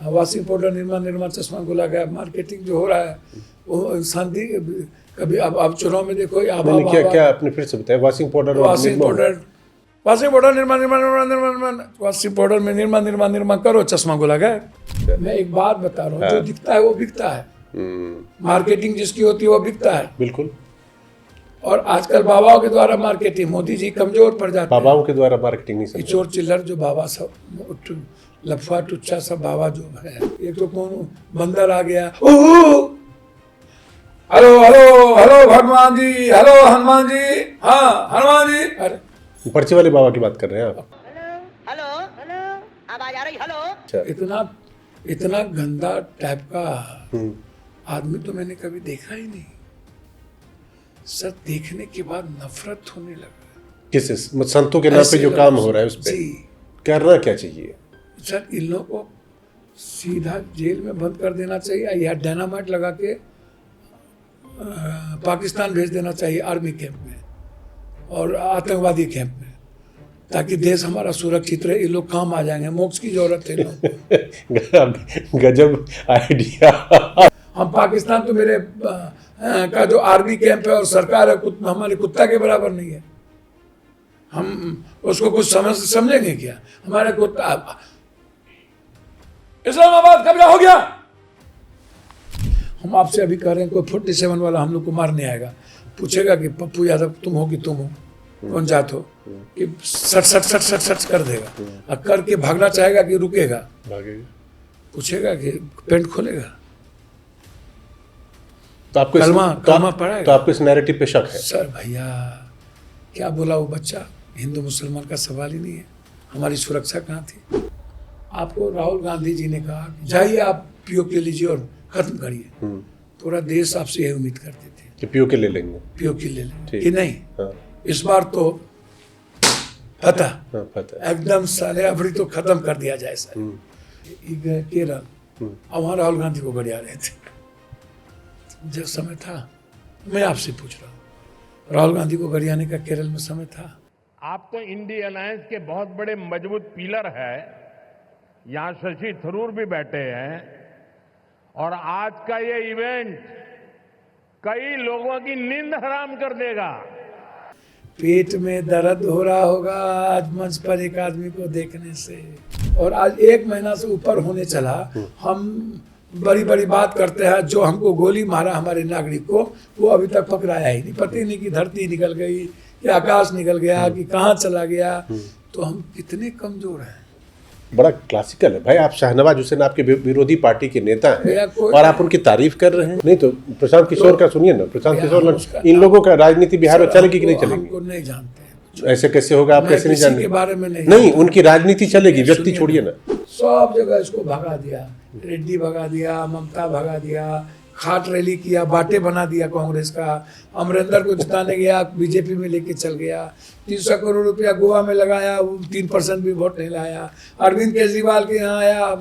Washing powder, Nirma चश्मा गोला का मार्केटिंग जो हो रहा है वो शांति कभी अब चुनाव में देखो क्या आपने फिर से बताया? Washing powder washing powder Nirma करो, चश्मा गोला गए। मैं एक बात बता रहा हूँ, जो दिखता है वो बिकता है। मार्केटिंग जिसकी होती है वो बिकता है। बिल्कुल। और आजकल बाबाओं के द्वारा मार्केटिंग, मोदी जी कमजोर पड़ जाते हैं। बाबाओं के द्वारा मार्केटिंग नहीं, चोर चिल्लर जो बाबा सब लफा टुच्चा सब बाबा जो है। एक तो कौन बंदर आ गया, हेलो हेलो हेलो भगवान जी, हेलो हनुमान जी, हाँ हनुमान जी। अरे पर्ची वाले बाबा की बात कर रहे हैं आप? हेलो हेलो आवाज आ रही? हेलो। इतना गंदा टाइप का आदमी तो मैंने कभी देखा ही नहीं सर। देखने के बाद नफरत होने लगा। किस संतों के नाम पे जो काम हो रहा है उस पे करना क्या चाहिए सर? इन लोगों को सीधा जेल में बंद कर देना चाहिए या डायनामाइट लगा के पाकिस्तान भेज देना चाहिए, आर्मी कैंप में और आतंकवादी कैंप में, ताकि देश हमारा सुरक्षित रहे। ये लोग काम आ जाएंगे, मोक्ष की जरूरत है लोग। गजब आइडिया। हम पाकिस्तान तो मेरे का जो आर्मी कैंप है और सरकार है हमारे कुत्ता के बराबर नहीं है। हम उसको कुछ समझेंगे क्या? हमारे कुत्ता इस्लामाबाद कब्जा हो गया। हम आपसे अभी कह रहे हैं कोई 47 वाला हम लोग को मारने आएगा, पूछेगा कि पप्पू यादव तुम हो कि तुम हो, कौन जात हो, कि सट सट सट सट सट कर देगा और करके भागना चाहेगा कि रुकेगा? भागेगा। पूछेगा कि पेंट खोलेगा? तो आपको कलमा पढ़ाएगा? तो आपको इस नैरेटिव पे शक है? सर भैया क्या बोला वो बच्चा, हिंदू मुसलमान का सवाल ही नहीं है। हमारी सुरक्षा कहाँ थी? आपको राहुल गांधी जी ने कहा जाइए आप पीओके लीजिए और खत्म करिए। पूरा देश आपसे यही उम्मीद करते थे कि पीओके ले लेंगे, पीओके ले लेंगे कि नहीं। हाँ। इस बार तो फतह एकदम साले अबड़ी तो खत्म कर दिया जाए सर। केरल अब वहाँ राहुल गांधी को गड़िया रहे थे जब समय था। मैं आपसे पूछ रहा हूँ, राहुल गांधी को गड़ियाने का केरल में समय था? आप तो इंडी अलायंस के बहुत बड़े मजबूत पिलर है। यहाँ शशि थरूर भी बैठे हैं और आज का ये इवेंट कई लोगों की नींद हराम कर देगा। पेट में दर्द हो रहा होगा आज मंच पर एक आदमी को देखने से, और आज 1 महीना से ऊपर होने चला। हम बड़ी बड़ी बात करते हैं, जो हमको गोली मारा हमारे नागरिक को वो अभी तक पकड़ाया ही नहीं। पता ही नहीं कि धरती निकल गई कि आकाश निकल गया कि कहाँ चला गया। तो हम कितने कमजोर हैं। बड़ा क्लासिकल है भाई। आप शाहनवाज हुसैन आपके विरोधी पार्टी के नेता हैं और आप उनकी तारीफ कर रहे हैं। नहीं तो प्रशांत किशोर का सुनिए ना। प्रशांत किशोर, इन लोगों का राजनीति बिहार में चलेगी कि नहीं चलेगी? हमको नहीं जानते हैं। ऐसे कैसे होगा? आप कैसे नहीं जानते? के बारे में नहीं, उनकी राजनीति चलेगी, व्यक्ति छोड़िए ना। सब जगह इसको भगा दिया, रेड्डी भगा दिया, ममता भगा दिया, खाट रैली किया, बाटे बना दिया कांग्रेस का। अमरिंदर को जिताने गया, बीजेपी में लेके चल गया। 300 करोड़ रुपया गोवा में लगाया, 3% भी वोट नहीं लाया। अरविंद केजरीवाल के यहाँ आया,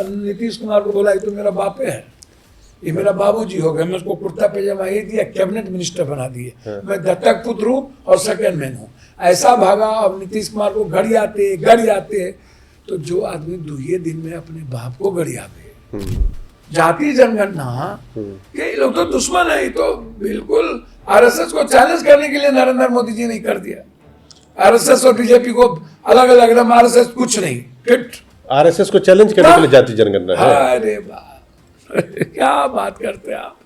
नीतीश कुमार को बोला ये तो मेरा बापे है, ये मेरा बाबूजी हो गया। मैं उसको कुर्ता पैजामा ये दिया, कैबिनेट मिनिस्टर बना दिए। मैं दत्तक पुत्र हूँ और सेकेंड मैन हूँ। ऐसा भागा। अब नीतीश कुमार को गड़ी आते तो जो आदमी 2 दिन में अपने बाप को गड़ी आवे। जाति जनगणना ये लोग तो दुश्मन है। तो बिल्कुल आरएसएस को चैलेंज करने के लिए नरेंद्र मोदी जी ने कर दिया। आरएसएस और बीजेपी को अलग अलग एकदम, आरएसएस कुछ नहीं, फिट आरएसएस को चैलेंज करने के लिए जाति जनगणना है। अरे बाप, क्या बात करते हैं आप।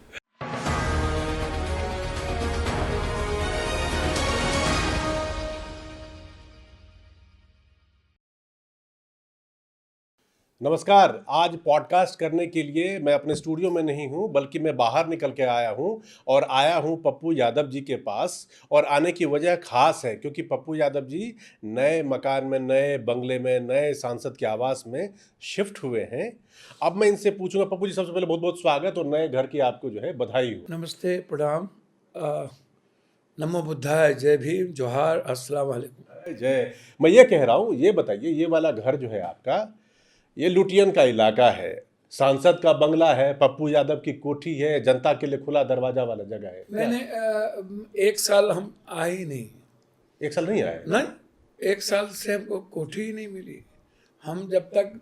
नमस्कार। आज पॉडकास्ट करने के लिए मैं अपने स्टूडियो में नहीं हूं, बल्कि मैं बाहर निकल के आया हूं और आया हूं पप्पू यादव जी के पास। और आने की वजह खास है क्योंकि पप्पू यादव जी नए मकान में, नए बंगले में, नए सांसद के आवास में शिफ्ट हुए हैं। अब मैं इनसे पूछूंगा। पप्पू जी, सबसे पहले बहुत बहुत स्वागत और नए घर की आपको जो है बधाई हो। नमस्ते, प्रणाम, नमो बुद्धाय, जय भीम, जोहार, अस्सलाम वालेकुम। जय। मैं ये कह रहा हूँ, ये बताइए, ये वाला घर जो है आपका, ये लुटियन का इलाका है, सांसद का बंगला है, पप्पू यादव की कोठी है, जनता के लिए खुला दरवाजा वाला जगह है। मैंने 1 साल हम आए ही नहीं। 1 साल नहीं आए? नहीं, 1 साल से हमको कोठी ही नहीं मिली। हम जब तक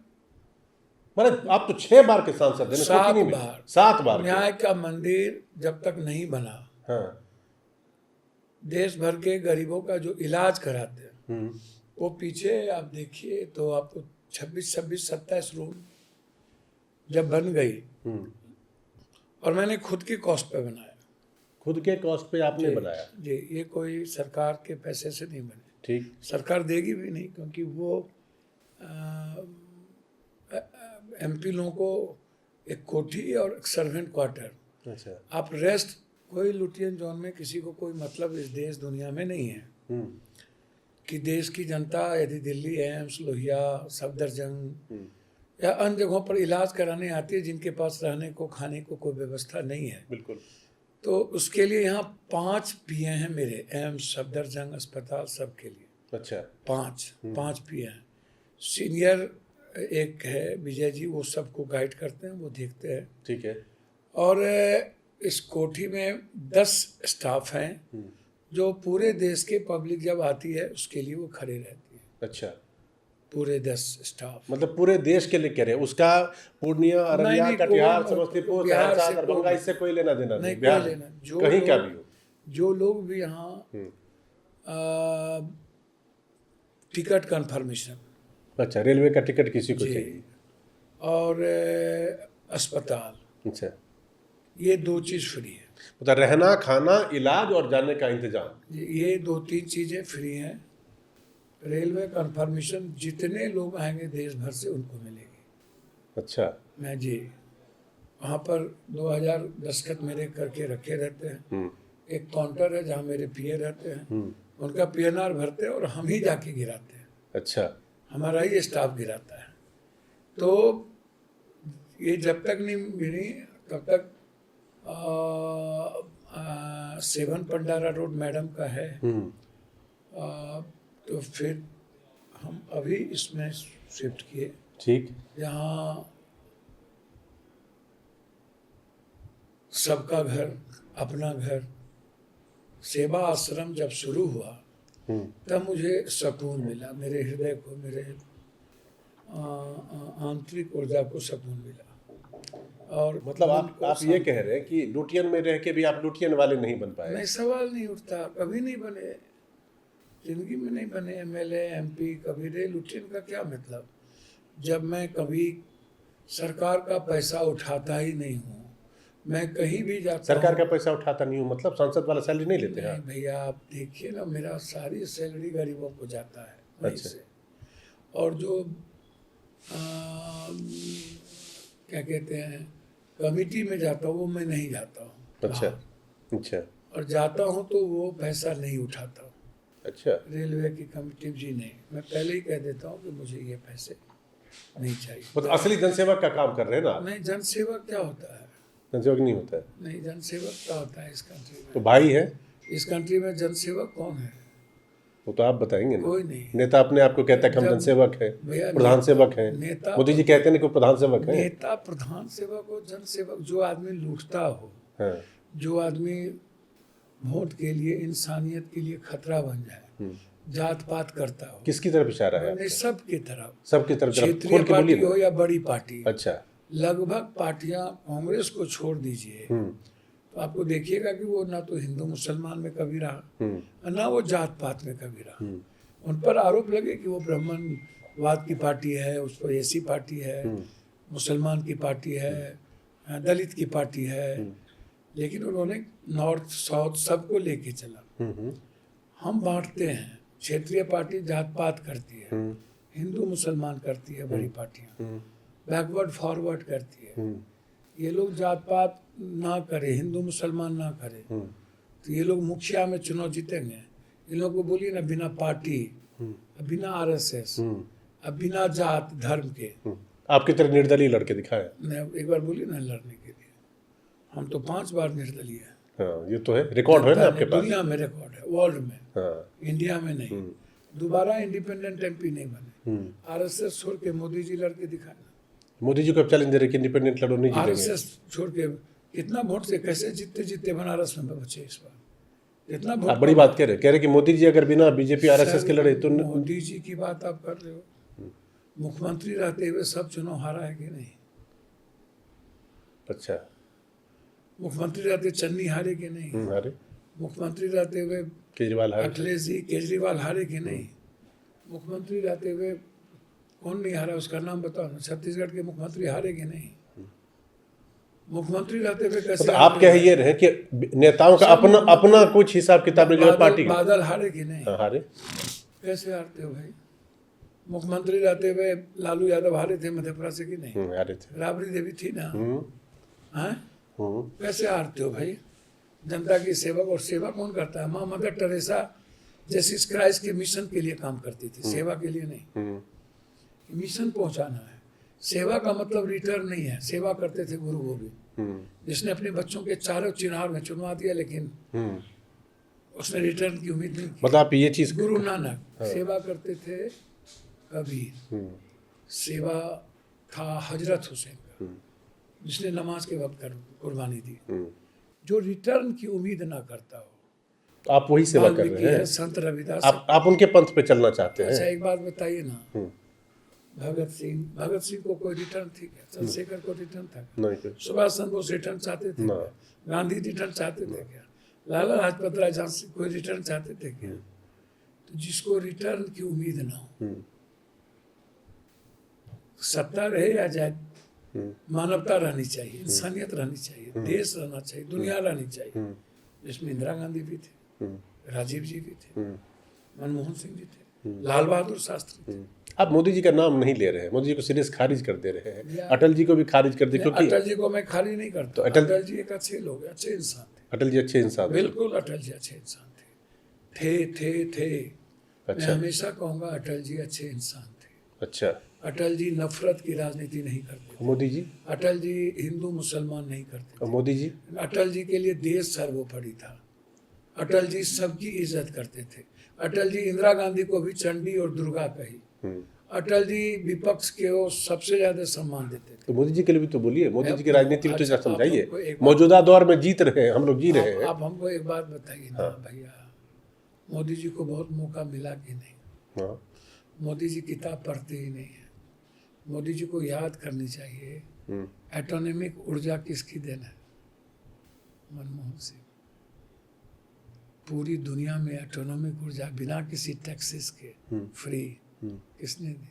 मतलब आप तो 6 बार के सांसद हैं ना, 7 नहीं मिले। बार। 7 बार के। न्याय का मंदिर जब तक नहीं बना, हाँ। देश भर के गरीबों का जो इलाज कराते हैं, हम्म। वो पीछे आप देखिए तो आपको 26-27 रूम जब बन गई, हम्म। और मैंने खुद की कॉस्ट पे बनाया खुद के कॉस्ट पे आपने बनाया। जी, ये कोई सरकार के पैसे से नहीं बने, ठीक। सरकार देगी भी नहीं, क्योंकि वो एमपी लोगों को एक कोठी और एक सर्वेंट क्वार्टर, अच्छा। आप रेस्ट, कोई लुटियन जोन में किसी को कोई मतलब इस देश दुनिया में नहीं है हम्म। कि देश की जनता यदि दिल्ली एम्स, लोहिया, सफदरजंग हम्म। या अन्य जगहों पर इलाज कराने आती है, जिनके पास रहने को खाने को कोई व्यवस्था नहीं है, बिल्कुल। तो उसके लिए यहाँ 5 पीए हैं मेरे, एम्स, सफदरजंग अस्पताल सबके लिए अच्छा। 5 पीए हैं। सीनियर एक है विजय जी, वो सबको गाइड करते हैं, वो देखते हैं। ठीक है। और इस कोठी में 10 स्टाफ हैं जो पूरे देश के पब्लिक जब आती है उसके लिए वो खड़े रहती है। अच्छा। पूरे 10 स्टाफ, मतलब पूरे देश के लिए कह रहे हैं, उसका पूर्णिया, अररिया, नहीं, कटिहार, कोई- समस्तीपुर, बिहार सहरसा, से दरभंगा, कोई- इससे कोई लेना देना नहीं, बिहार कोई लेना, जो कहीं का लोग- भी हो। जो लोग भी यहाँ टिकट कंफर्मेशन अच्छा, रेलवे का टिकट किसी को चाहिए। और अस्पताल, अच्छा। ये 2 चीज़ फ्री है। मतलब रहना, खाना, इलाज और जाने का इंतजाम। ये 2-3 चीज़ें फ्री हैं। रेलवे कंफर्मेशन जितने लोग आएंगे देश भर से उनको मिलेगी। अच्छा। मैं जी वहाँ पर 2000 दस्तखत मेरे करके रखे रहते हैं। एक काउंटर है जहाँ मेरे पीए रहते हैं, उनका पीएनआर भरते हैं और हम ही जाके गिराते हैं। अच्छा। हमारा ही स्टाफ गिराता है। तो ये जब तक नहीं मिली तब तक 7 पंडारा रोड मैडम का है। तो फिर हम अभी इसमें शिफ्ट किए, ठीक। जहाँ सबका घर अपना घर, सेवा आश्रम जब शुरू हुआ तब मुझे सुकून मिला, मेरे हृदय को, मेरे आंतरिक ऊर्जा को सुकून मिला। और मतलब आप ये कह रहे हैं कि लुटियन में रह के भी आप लुटियन वाले नहीं बन पाए। नहीं, सवाल नहीं उठता, कभी नहीं बने, जिंदगी में नहीं बने एमएलए, एमपी, कभी रहे। लुटियन का क्या मतलब? जब मैं कभी सरकार का पैसा उठाता ही नहीं हूँ, मैं कहीं भी जाता सरकार का पैसा उठाता नहीं हूँ मतलब सांसद वाला सैलरी नहीं लेते हैं? नहीं भैया, आप देखिए ना, मेरा सारी सैलरी गरीबों को जाता है वहीं अच्छा। से। और जो क्या कहते हैं कमिटी में जाता हूँ वो मैं नहीं जाता हूँ। अच्छा। अच्छा। और जाता हूँ तो वो पैसा नहीं उठाता हूँ। अच्छा। रेलवे की कमिटी जी नहीं, मैं पहले ही कह देता हूँ कि मुझे ये पैसे नहीं चाहिए। मतलब असली जनसेवक का काम कर रहे हैं ना आप? नहीं, जनसेवक क्या होता है? जनसेवक नहीं होता है। नहीं, जनसेवक क्या होता है इस कंट्री में? तो भाई है, इस कंट्री में जनसेवक कौन है? वो तो आप बताएंगे ना। कोई नहीं। नेता अपने आप को कहता है कि हम जब- जनसेवक है, भैया, प्रधान सेवक है। नेता- मोदी जी कहते हैं कि वो प्रधान सेवक है। नेता, प्रधान सेवक हो, जनसेवक, जो आदमी लूटता हो, हाँ। जो आदमी वोट के लिए, इंसानियत के लिए खतरा बन जाए, जात पात करता हो, किसकी तरफ इशारा है? नहीं, सबकी तरफ, सबकी तरफ क्षेत्रीय खोल के पार्टी बोलिए हो ना। या बड़ी पार्टी, अच्छा। लगभग पार्टियां, कांग्रेस को छोड़ दीजिए, तो आपको देखिएगा कि वो ना तो हिंदू मुसलमान में कभी रहा, ना वो जात पात में कभी रहा। उन पर आरोप लगे कि वो ब्राह्मणवाद की पार्टी है, उस पर ऐसी पार्टी है, मुसलमान की पार्टी है, दलित की पार्टी है, लेकिन उन्होंने नॉर्थ साउथ सबको लेके चला। हम बांटते हैं, क्षेत्रीय पार्टी जात पात करती है, हिंदू मुसलमान करती है बड़ी पार्टियां, बैकवर्ड फॉरवर्ड करती है। ये लोग जात पात ना करे, हिंदू मुसलमान ना करे, तो ये लोग मुखिया में चुनाव जीतेंगे? इन लोगों को बोलिए ना, बिना पार्टी, बिना आरएसएस, अब बिना जात धर्म के, आपकी तरह निर्दलीय लड़के दिखाए। मैं एक बार बोलिए ना, लड़ने के लिए हम तो 5 बार निर्दलीय हैं। हाँ, ये तो है, रिकॉर्ड है ना आपके पास। दुनिया में रिकॉर्ड है, वर्ल्ड में, हाँ। इंडिया में नहीं। दोबारा इंडिपेंडेंट एमपी नहीं बने। आरएसएस छोड़ के मोदी जी लड़के दिखाए ना। मोदी जी को अब चैलेंज दे रहे कि इंडिपेंडेंट लड़ो, नहीं जीतेंगे। आरएसएस छोड़ के कितना वोट से कैसे जीतते बनारस में बचे इस बार, कितना आप वोट? बड़ी बात कह रहे हैं कि मोदी जी अगर बिना बीजेपी आरएसएस के लड़े तो मोदी जी की बात आप कर रहे हो, मुख्यमंत्री रहते हुए सब चुनाव हारा है कि नहीं? अच्छा। मुख्यमंत्री रहते चन्नी हारे कि नहीं? अरे मुख्यमंत्री रहते हुए केजरीवाल हारे। अखिलेश जी केजरीवाल हारे कि नहीं? मुख्यमंत्री रहते हुए कौन नहीं हारा, उसका नाम बताओ ना। छत्तीसगढ़ के मुख्यमंत्री हारे कि नहीं? मुख्यमंत्री रहते हुए कैसे मतलब आप कह ये रहे कि नेताओं का अपना अपना कुछ हिसाब किताब नहीं जो है पार्टी का। बादल हारे कि नहीं? हारे। कैसे हारते हो भाई? मुख्यमंत्री रहते हुए लालू यादव हारे थे मध्यप्रदेश से कि नहीं? हारे थे। राबड़ी देवी थी ना। हैं? हम्म। कैसे हारते हो भाई? जनता की सेवक, और सेवा कौन करता है? माँ मदर टेरेसा जेसिस क्राइस्ट के मिशन के लिए काम करती थी, सेवा के लिए नहीं। मिशन पहुंचाना है। सेवा का मतलब रिटर्न नहीं है। सेवा करते थे गुरु गोविंद, जिसने अपने बच्चों के चारों चिनार में चुनवा दिया, लेकिन उसने रिटर्न की उम्मीद नहीं की। मतलब आप ये चीज गुरु नानक सेवा करते थे। कबीर सेवा था हजरत हुसैन का, जिसने नमाज के वक्त कुर्बानी दी। जो रिटर्न की उम्मीद ना करता हो, आप वही सेवा कर वाल्मीकि रहे है, हैं। संत रविदास। आप उनके पंथ पे चलना चाहते हैं। अच्छा एक बात बताइए ना, भगत सिंह को कोई रिटर्न थी क्या? चंद्रशेखर को रिटर्न था क्या? नहीं कुछ। सुभाष चंद्र बोस रिटर्न चाहते थे क्या? गांधी रिटर्न चाहते थे क्या? लाला लाजपत राय झांसी कोई रिटर्न चाहते थे क्या? तो जिसको रिटर्न की उम्मीद ना हो, सत्ता रहे या जाए, मानवता रहनी चाहिए, इंसानियत रहनी चाहिए, देश रहना चाहिए, दुनिया रहनी चाहिए। जिसमें इंदिरा गांधी भी थे, राजीव जी भी थे, मनमोहन सिंह जी थे, लाल बहादुर शास्त्री थे। आप मोदी जी का नाम नहीं ले रहे हैं, मोदी जी को सीरियस खारिज कर दे रहे हैं, अटल जी को भी खारिज कर दे, क्योंकि अटल जी को मैं खाली नहीं करता। तो अटल जी एक अच्छे लोग, अच्छे इंसान थे। अटल जी अच्छे इंसान हैं। बिल्कुल अटल जी अच्छे इंसान थे। मैं अच्छा। हमेशा कहूंगा अटल जी अच्छे इंसान थे। अच्छा। अटल जी नफरत की राजनीति नहीं करते थे। मोदी जी? अटल जी हिंदू मुसलमान नहीं करते और मोदी जी? थे। अटल जी के लिए देश सर्वोपरि था। अटल जी सबकी इज्जत करते थे। अटल जी इंदिरा गांधी को भी चंडी और दुर्गा कही। अटल जी विपक्ष के वो सबसे ज्यादा सम्मान देते थे। तो मोदी जी के लिए भी तो बोलिए, मोदी जी की राजनीति भी तो अच्छा, समझाइए। आप हमको एक बात- मौजूदा दौर में जीत रहे हैं, हम लोग जी रहे हैं। आप हमको एक बात बताइए ना भैया, मोदी जी को बहुत मौका मिला कि नहीं? हाँ। मोदी जी किताब पढ़ते ही नहीं है। मोदी जी को याद करनी चाहिए, एटोनॉमिक ऊर्जा किसकी देन है? मनमोहन सिंह। पूरी दुनिया में एटोनॉमिक ऊर्जा बिना किसी टैक्सेस के फ्री किसने दी?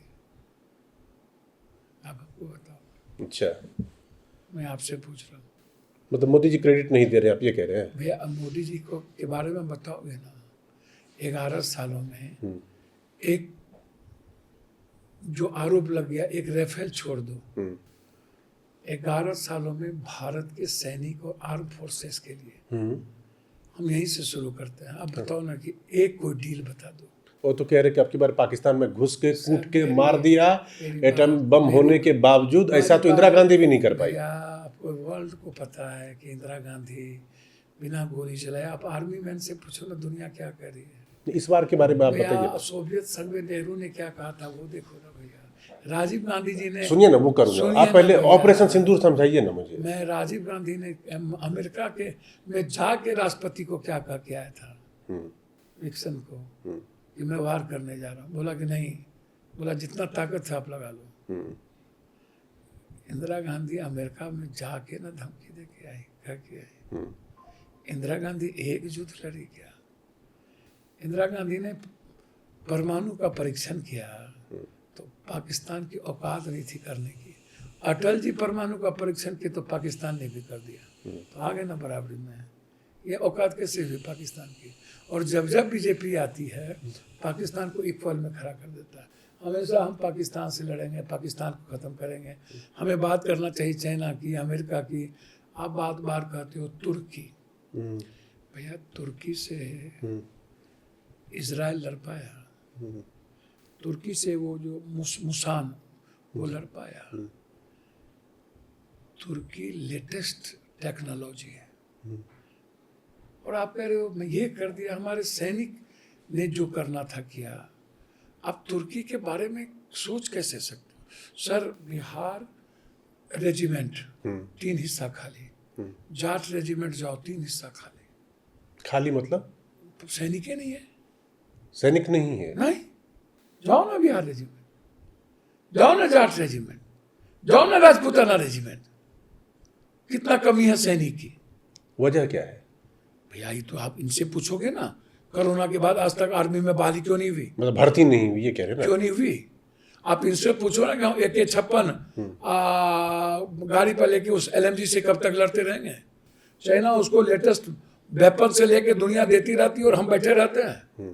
आप आपको बताओ। अच्छा, मैं आपसे पूछ रहा हूँ मतलब मोदी जी क्रेडिट नहीं दे रहे, आप ये कह रहे हैं? भैया। अब मोदी जी को के बारे में बताओगे ना, 11 सालों में एक जो आरोप लग गया, एक राफेल छोड़ दो, 11 सालों में भारत के सैनिक और आर्म फोर्सेस के लिए हम यहीं से शुरू करते हैं। अब बताओ ना कि एक कोई डील बता दो। वो तो कह रहे कि आपकी बार पाकिस्तान में घुस के कूट के मार दिया, एटम बम होने के बावजूद। ऐसा तो इंदिरा गांधी भी नहीं कर पाई। भैया आपको वर्ल्ड को पता है कि इंदिरा गांधी बिना गोली चलाए। आप आर्मी मैन से पूछो ना, दुनिया क्या कर रही है। इस बार के बारे में आप भैया बताइए। सोवियत संघ में नेहरू ने क्या कहा था वो देखो ना भैया। राजीव गांधी जी ने, सुनिए ना, वो करूंगा। सुनिए आप पहले ना भैया। ऑपरेशन सिंदूर समझाइए ना मुझे। मैं राजीव गांधी ने अमेरिका के में जाके राष्ट्रपति को क्या कहा के आया था, निक्सन को, कि मैं वार करने जा रहा हूँ। बोला कि नहीं, बोला जितना ताकत है आप लगा लो। इंदिरा गांधी अमेरिका में जाके ना धमकी दे के आई, कह के आई। इंदिरा गांधी एक युद्ध लड़ी क्या? इंदिरा गांधी ने परमाणु का परीक्षण किया तो पाकिस्तान की औकात नहीं थी करने की। अटल जी परमाणु का परीक्षण किया तो पाकिस्तान ने भी कर दिया, तो आगे ना बराबरी में। ये औकात कैसे हुई पाकिस्तान की? और जब जब बीजेपी आती है पाकिस्तान को इक्वल में खड़ा कर देता है। हमेशा हम पाकिस्तान से लड़ेंगे, पाकिस्तान को ख़त्म करेंगे। हमें बात करना चाहिए चाइना की, अमेरिका की। आप बात बार कहते हो तुर्की। भैया तुर्की से इजराइल लड़ पाया, तुर्की से वो जो मुसान वो लड़ पाया। तुर्की लेटेस्ट टेक्नोलॉजी है और आप कह रहे हो मैं ये कर दिया। हमारे सैनिक ने जो करना था किया। आप तुर्की के बारे में सोच कैसे सकते हो? सर बिहार रेजिमेंट 3 हिस्सा खाली, जाट रेजिमेंट जाओ 3 हिस्सा खाली। खाली मतलब तो सैनिक ही नहीं है। सैनिक नहीं है? नहीं, जाओ ना बिहार रेजिमेंट, जाओ ना जाट रेजिमेंट, जाओ ना राजपूताना रेजिमेंट, कितना कमी है सैनिक की। वजह क्या है? भैया ये तो आप इनसे पूछोगे ना, कोरोना के बाद आज तक आर्मी में बहाली क्यों नहीं हुई, मतलब भर्ती नहीं हुई, ये कह रहे हैं क्यों नहीं हुई? आप इनसे पूछो ना कि हम AK-56 गाड़ी पर लेके उस LMG से कब तक लड़ते रहेंगे? चाइना उसको लेटेस्ट वेपन से लेके दुनिया देती रहती है और हम बैठे रहते हैं।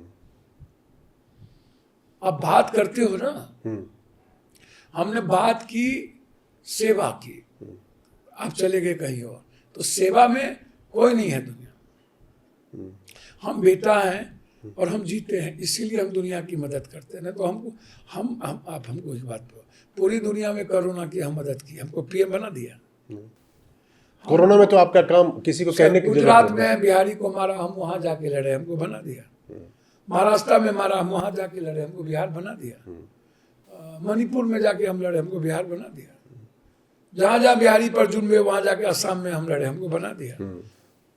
आप बात करते हो ना, हमने बात की सेवा की, आप चले गए कहीं और, तो सेवा में कोई नहीं है दुनिया। हम बेटा हैं और हम जीते हैं, इसीलिए हम दुनिया की मदद करते हैं। ना तो हमको आप हमको इस बात पर, पूरी दुनिया में कोरोना की हम मदद की, हमको PM बना दिया। कोरोना में तो आपका काम किसी को कहने की जरूरत गुजरात नहीं। में बिहारी को मारा, हम वहां जाके लड़े, हमको बना दिया। महाराष्ट्र में मारा, हम वहां जाके लड़े, हमको बिहार बना दिया। मणिपुर में जाके हम लड़े, हमको बिहार बना दिया। जहां जहां बिहारी पर जुर्म हुए वहां जाके असम में हम लड़े, हमको बना दिया।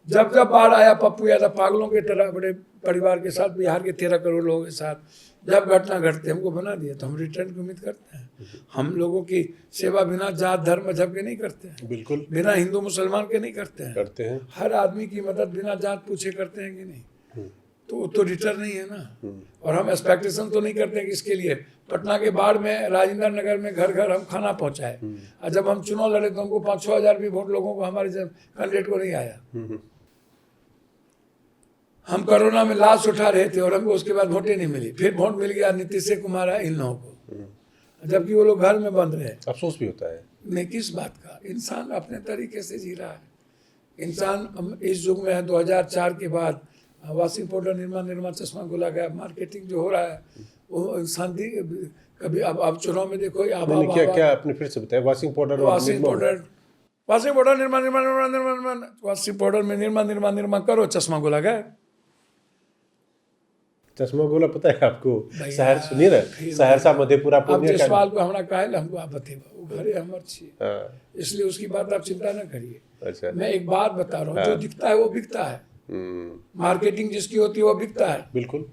जब जब बाढ़ आया, पप्पू यादव पागलों के तरह बड़े परिवार के साथ, बिहार के 13 करोड़ लोगों के साथ जब घटना घटते हमको बना दिया, तो हम रिटर्न की उम्मीद करते हैं। हम लोगों की सेवा बिना जात धर्म मजहब के नहीं करते हैं, बिल्कुल बिना हिंदू मुसलमान के नहीं करते हैं, करते हैं। हर आदमी की मदद बिना जात पूछे करते हैं कि नहीं? तो वो तो रिटर्न नहीं है ना। और हम एक्सपेक्टेशन तो नहीं करते हैं कि इसके लिए पटना के बाढ़ में, राजेंद्र नगर में घर घर हम खाना पहुंचाए। और जब हम चुनाव लड़े तो हमको 5-6 हजार भी वोट लोगों को, हमारे कैंडिडेट को नहीं आया। हम कोरोना में लाश उठा रहे थे और हमको उसके बाद वोटें नहीं मिली, फिर वोट मिल गया नीतीश कुमार इन लोगों को, जबकि वो लोग घर में बंद रहे। अफसोस भी होता है। नहीं, किस बात का? इंसान अपने तरीके से जी रहा है। इंसान इस युग में है, 2004 के बाद वॉशिंग पाउडर निर्मा चश्मा गोला गया, मार्केटिंग जो हो रहा है वो इंसान कभी अब चुनाव में देखो, क्या आपने फिर से बताया? Washing powder washing powder washing powder में निर्मा करो, चश्मा गोला गया। चश्मा गोला पता है आपको? शहर सुनिए ना, सहरसा मधेपुरा अब पूर्णिया जिस का। सवाल को हमरा कहल हमको आप बतेबा, वो घरे हमर छी, हाँ, इसलिए उसकी बात आप चिंता न करिए। अच्छा। मैं एक बात बता रहा हूँ, जो दिखता है वो बिकता है। मार्केटिंग जिसकी होती है वो बिकता है। बिल्कुल।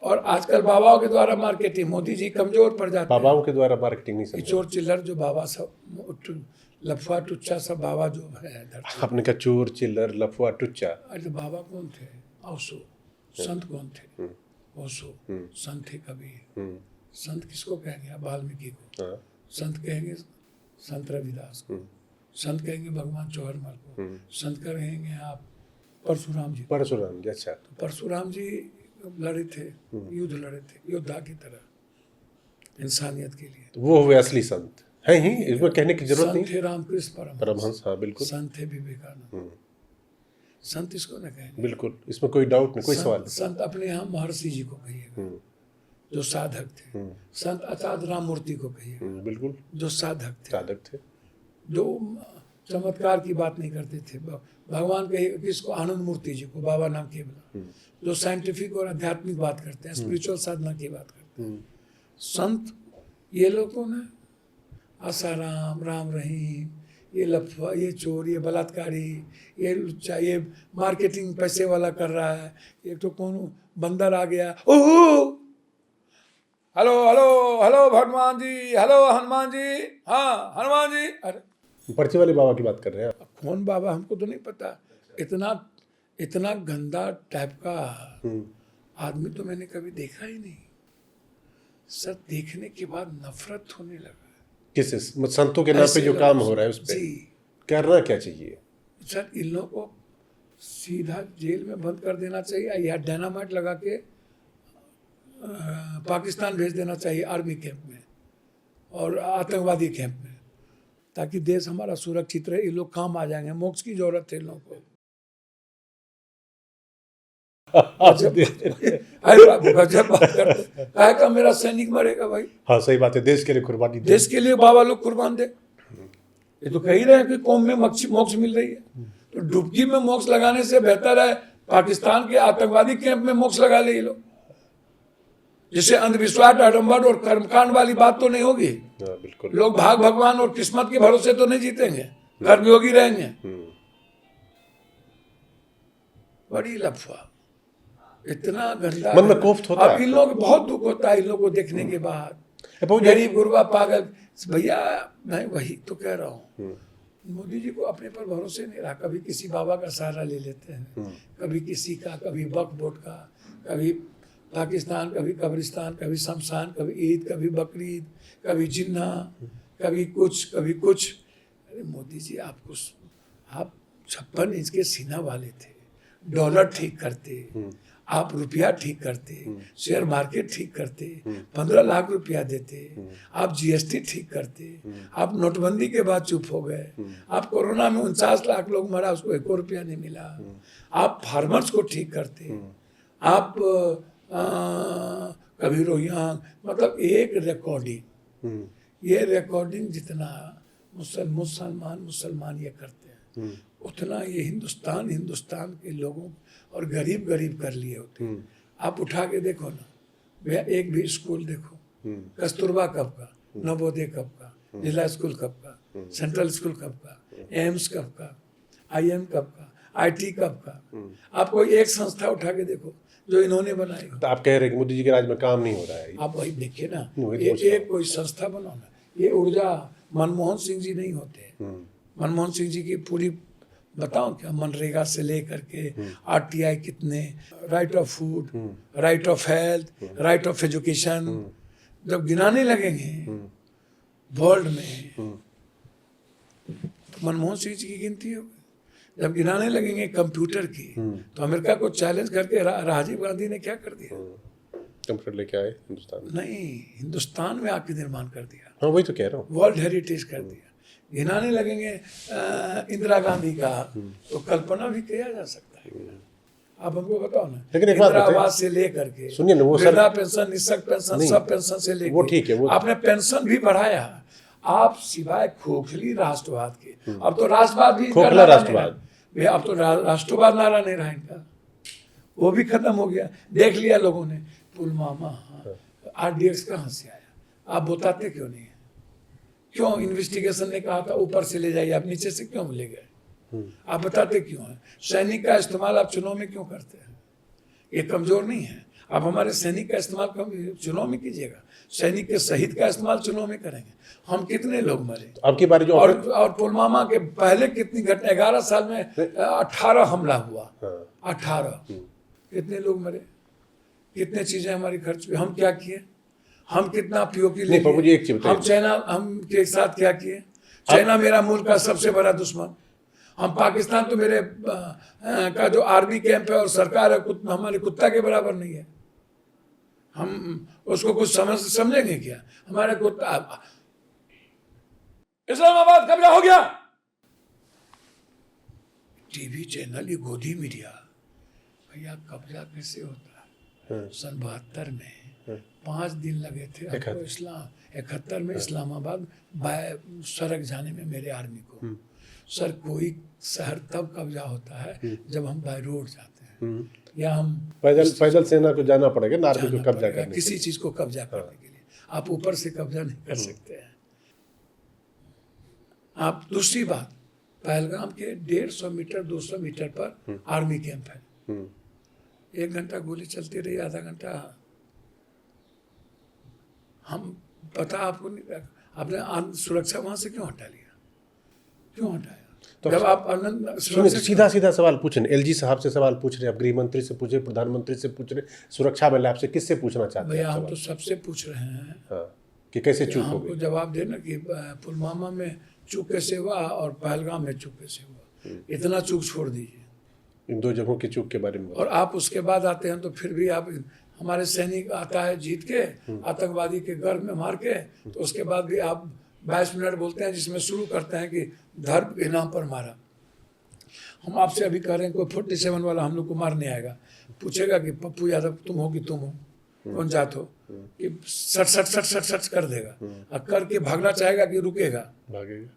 और आजकल बाबाओं के द्वारा मार्केटिंग, मोदी जी कमजोर पड़ जाते हैं। बाबाओं के द्वारा मार्केटिंग नहीं समझ। चोर चिल्लर जो बाबा सब, लफा टुच्चा सब बाबा जो है धरती। आपने कहा चोर चिल्लर लफुआ टुच्चा। अरे बाबा कौन थे? औसो। संत कौन थे? ओशो। संत थे कबीर। संत किसको कहेंगे? आप वाल्मीकि को। संत कहेंगे संत रविदास को। संत कहेंगे भगवान चौहरमल को। संत कहेंगे आप परशुराम जी। परशुराम जी, अच्छा। तो परशुराम जी लड़े थे, युद्ध लड़े थे, योद्धा की तरह इंसानियत के लिए। तो वो हुए असली संत है ही, इसमें कहने की जरूरत नहीं। संत थे रामकृष्ण परमहंस, हाँ बिल्कुल। संत थे विवेकानंद। संत इसको न कहेंगे, बिल्कुल, इसमें कोई डाउट नहीं, कोई सवाल नहीं। संत अपने यहाँ महर्षि जी को कहिएगा, जो साधक थे। संत आचार्य राम मूर्ति को कहिएगा, बिल्कुल, जो साधक थे। साधक थे, जो चमत्कार की बात नहीं करते थे। भगवान कहिए किसको? आनंद मूर्ति जी को, बाबा नाम के बला, जो साइंटिफिक और आध्यात्मिक बात करते हैं, स्पिरिचुअल साधना की बात करते हैं। संत ये लोगों ने आसाराम, राम रहीम, ये लफा, ये चोर, ये बलात्कारी, ये लुच्चा, ये मार्केटिंग पैसे वाला कर रहा है, ये तो कौन बंदर आ गया, ओह हेलो हेलो हेलो भगवान जी, हेलो हनुमान जी, हाँ हनुमान जी। अरे पर्ची वाले बाबा की बात कर रहे हैं आप? कौन बाबा हमको तो नहीं पता। इतना गंदा टाइप का आदमी तो मैंने कभी देखा ही नहीं। सर देखने के बाद नफरत होने लगा। किस संतों के नाम पे जो काम हो रहा है उस पे जी करना क्या चाहिए? सर इन लोगों को सीधा जेल में बंद कर देना चाहिए या डायनामाइट लगा के पाकिस्तान भेज देना चाहिए, आर्मी कैंप में और आतंकवादी कैंप में, ताकि देश हमारा सुरक्षित रहे। ये लोग काम आ जाएंगे, मोक्ष की जरूरत है इन लोगों को। गजब बात करते, काहे का मेरा सैनिक मरेगा भाई? हाँ सही बात है, देश के लिए कुर्बानी दे। देश के लिए बाबा लोग कुर्बान दे। ये तो कह ही रहे हैं कि कौम में मोक्ष मिल रही है, तो डुबकी में मोक्ष लगाने से बेहतर है पाकिस्तान के आतंकवादी कैंप में मोक्ष लगा ले ये लोग, जिससे अंधविश्वास, आडंबर और कर्मकांड वाली बात तो नहीं होगी। बिल्कुल, लोग भाग भगवान और किस्मत के भरोसे तो नहीं जीतेंगे, कर्मयोगी रहेंगे। बड़ी लफा, इतना गंदा मन में कोफ्त होता अब है। इन लोग बहुत दुख होता है इन लोगों को देखने के बाद। पप्पू जी- गरीब गुरबा पागल। भैया मैं वही तो कह रहा हूँ, मोदी जी को अपने पर भरोसे नहीं रहा। कभी किसी बाबा का सहारा ले लेते हैं, कभी किसी का, कभी वक्फ बोर्ड का, कभी पाकिस्तान, कभी कब्रिस्तान, कभी शमशान, कभी ईद, कभी बकरीद, कभी जिन्ना, कभी कुछ कभी कुछ। अरे मोदी जी आप 56 इंच के सीना वाले थे, डॉलर ठीक करते, आप रुपया ठीक करते, शेयर मार्केट ठीक करते, 15 लाख रुपया देते, आप जीएसटी ठीक करते, आप नोटबंदी के बाद चुप हो गए, आप कोरोना में 49 लाख लोग मरा, उसको 1 रुपया नहीं मिला, आप फार्मर्स को ठीक करते, आप कभी रोहिंग्या, मतलब एक रिकॉर्डिंग, ये रिकॉर्डिंग जितना मुसलमान ये करते हैं, उतना ये हिंदुस्तान के लोगों और गरीब कर लिए होते। आप उठा के देखो ना भैया, एक भी स्कूल देखो, कस्तूरबा कब का, नवोदय कब का, जिला स्कूल कब का, सेंट्रल स्कूल कब का, एम्स कब का, IIM कब का, IT कब का। आप कोई एक संस्था उठा के देखो जो इन्होंने बनाई हो। तो आप कह रहे हैं कि मोदी जी के राज में काम नहीं हो रहा है। आप वही देखिए ना, वही तो एक कोई संस्था बनाओ ना। ये ऊर्जा मनमोहन सिंह जी नहीं होते। मनमोहन सिंह जी की पूरी बताओ क्या, मनरेगा से लेकर के RTI कितने, right of food, right of health, right of education, जब गिनाने लगेंगे वर्ल्ड में तो मनमोहन सिंह जी की गिनती होगी। जब गिनाने लगेंगे कंप्यूटर की, तो अमेरिका को चैलेंज करके राजीव गांधी ने क्या कर दिया, कंप्यूटर लेके आए हिंदुस्तान में। नहीं, हिंदुस्तान में आके निर्माण कर दिया, हाँ वही तो कह रहा हूँ। वर्ल्ड हेरिटेज कर दिया। गिनाने लगेंगे इंदिरा गांधी का, तो कल्पना भी किया जा सकता है। आप हमको बताओ ना, लेकिन एक बात इंदिरा बताइए, आवास से लेकर के सुनिए ना, वो वृद्धा पेंशन, निःशक्त पेंशन, नहीं, सब पेंशन से लेकर वो ठीक है, वो आपने पेंशन भी बढ़ाया। आप सिवाय खोखली राष्ट्रवाद के, अब तो राष्ट्रवाद भी खोखला नारा नहीं राष्ट्रवाद। रहा। भैया अब तो राष्ट्रवाद नारा नहीं रहा इनका, वो भी खत्म हो गया। देख लिया लोगों ने, पुलवामा, RDX कहाँ से आया, आप बताते क्यों नहीं है? क्यों इन्वेस्टिगेशन ने कहा था ऊपर से ले जाइए, आप नीचे से क्यों ले गए? आप बताते क्यों है? सैनिक का इस्तेमाल आप चुनाव में क्यों करते हैं? ये कमजोर नहीं है। आप हमारे सैनिक का इस्तेमाल चुनाव में कीजिएगा, सैनिक के शहीद का इस्तेमाल चुनाव में करेंगे। हम कितने लोग मरे, अब की बारी जो और पुलवामा के पहले कितनी घटना, 11 साल में 18 हमला हुआ, 18 कितने लोग मरे, कितने चीजें हमारी खर्च हुई, हम क्या किए, हम कितना POK ले बाबू जी, एक चीज लिए, बताइए। हम चाइना, हम के साथ क्या किए? चाइना मेरा मुल्क का सबसे बड़ा दुश्मन, हम पाकिस्तान तो मेरे का जो आर्मी कैंप है और सरकार है, हमारे कुत्ता के बराबर नहीं है। हम उसको कुछ समझेंगे क्या? हमारे कुत्ता, इस्लामाबाद कब्जा हो गया, TV चैनल, ये गोदी मीडिया, भैया कब्जा कैसे होता है? सन 72 में 5 दिन लगे थे हमको 71 में इस्लामाबाद बाय सड़क जाने में मेरे आर्मी को। सर कोई शहर तब कब्जा होता है जब हम बाय रोड जाते हैं, या हम पैदल सेना को जाना पड़ेगा नार्वे को कब्जा करने किसी चीज को कब्जा करने के लिए। आप ऊपर से कब्जा नहीं कर सकते हैं। आप दूसरी बात, पहलगाम के 150 मीटर 200 मीटर पर आर्मी कैंप है। 1 घंटा गोली चलती रही, आधा घंटा, हम पता आपको नहीं, आपने सुरक्षा वहां से क्यों हटा लिया, क्यों हटाया? तो जब आप सीधा सवाल पूछ रहे, LG साहब से सवाल पूछ रहे, आप गृह मंत्री से पूछ रहे, प्रधानमंत्री से पूछ रहे, सुरक्षा बल आपसे किससे पूछना चाहते हैं? भैया हम तो सबसे पूछ रहे हैं, हाँ, कि कैसे चूक हो हमको गई। जवाब देना कि पुलवामा में चूक कैसे हुआ और पहलगाम में चूक कैसे हुआ। इतना चूक छोड़ दीजिए, इन 2 जगहों की चूक के बारे में। और आप उसके बाद आते हैं तो फिर भी आप, हमारे सैनिक आता है जीत के, आतंकवादी के गर्भ में मार के, तो उसके बाद भी आप 22 मिनट बोलते हैं, जिसमें शुरू करते हैं कि धर्म के नाम पर मारा। हम आपसे अभी कह रहे हैं कोई 47 वाला हम लोग को मारने आएगा, पूछेगा कि पप्पू यादव तुम हो कि तुम हो, कौन जात हो, कि सट कर देगा, और करके भागना चाहेगा कि रुकेगा, भागेगा,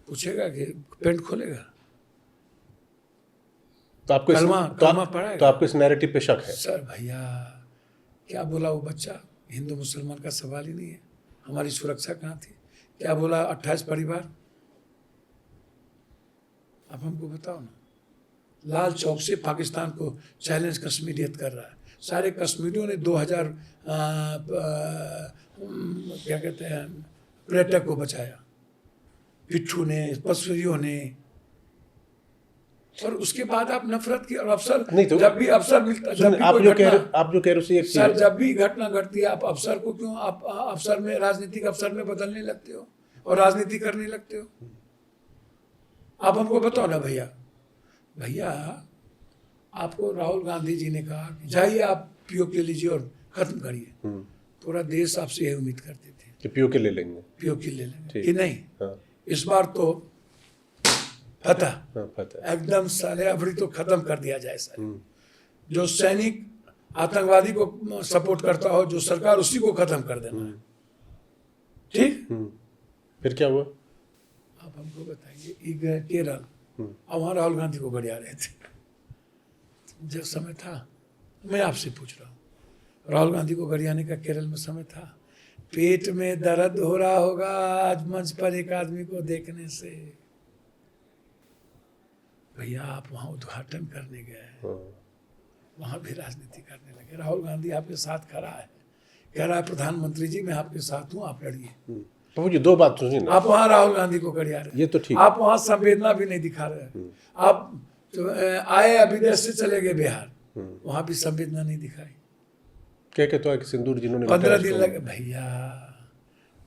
पूछेगा कि पेंट खोलेगा, तो आपको कलमा पढ़ाएगा। तो आपको इस नैरेटिव पे शक है? सर भैया क्या बोला वो बच्चा, हिंदू मुसलमान का सवाल ही नहीं है, हमारी सुरक्षा कहाँ थी? क्या बोला 28 परिवार? अब हमको बताओ ना, लाल चौक से पाकिस्तान को चैलेंज कश्मीरियत कर रहा है। सारे कश्मीरियों ने क्या कहते हैं, पर्यटक को बचाया, पिट्ठू ने, पसुरियों ने। और उसके बाद आप नफरत की, और अफसर नहीं तो जब भी अफसर मिलता, जब भी आप कोई जो कह घटना, रहे आप जो कह रहे हो एक चीज सर है। जब भी घटना घटती है आप अफसर को क्यों, आप अफसर में, राजनीतिक अफसर में बदलने लगते हो और राजनीति करने लगते हो? आप हमको बताओ ना भैया। भैया आपको राहुल गांधी जी ने कहा कि जाइए आप पीओके लीजिए और खत्म करिए। पूरा देश आपसे यही उम्मीद करते थे कि पीओके ले लेंगे। पीओके ले लेंगे ठीक। कि नहीं। हाँ इस बार तो फतह, हाँ पता है। एकदम साले अभी तो खत्म कर दिया जाए सर। जो सैनिक आतंकवादी को सपोर्ट करता हो, जो सरकार, उसी को खत्म कर देना है। ठीक। फिर क्या हुआ? आप हमको बताइए, ये गए केरल, और वहाँ राहुल गांधी को बढ़िया रहे थे जब समय था। मैं आपसे पूछ रहा हूँ, राहुल गांधी को गरियाने का केरल में समय था? पेट में दर्द हो रहा होगा आज मंच पर एक आदमी को देखने से। भैया आप वहाँ उद्घाटन करने गए, वहाँ भी राजनीति करने लगे। राहुल गांधी आपके साथ खड़ा है, कह रहा है प्रधानमंत्री जी मैं आपके साथ हूँ, आप लड़िए। प्रभु जी दो बात सुनिए ना। आप वहाँ राहुल गांधी को गरिया रहे, ये तो ठीक। आप वहाँ संवेदना भी नहीं दिखा रहे। आप तो आए विदेश से चले गए बिहार, वहाँ भी संवेदना नहीं दिखाई। क्या तो है कि सिंदूर जिन्होंने 15 दिन लगे। भैया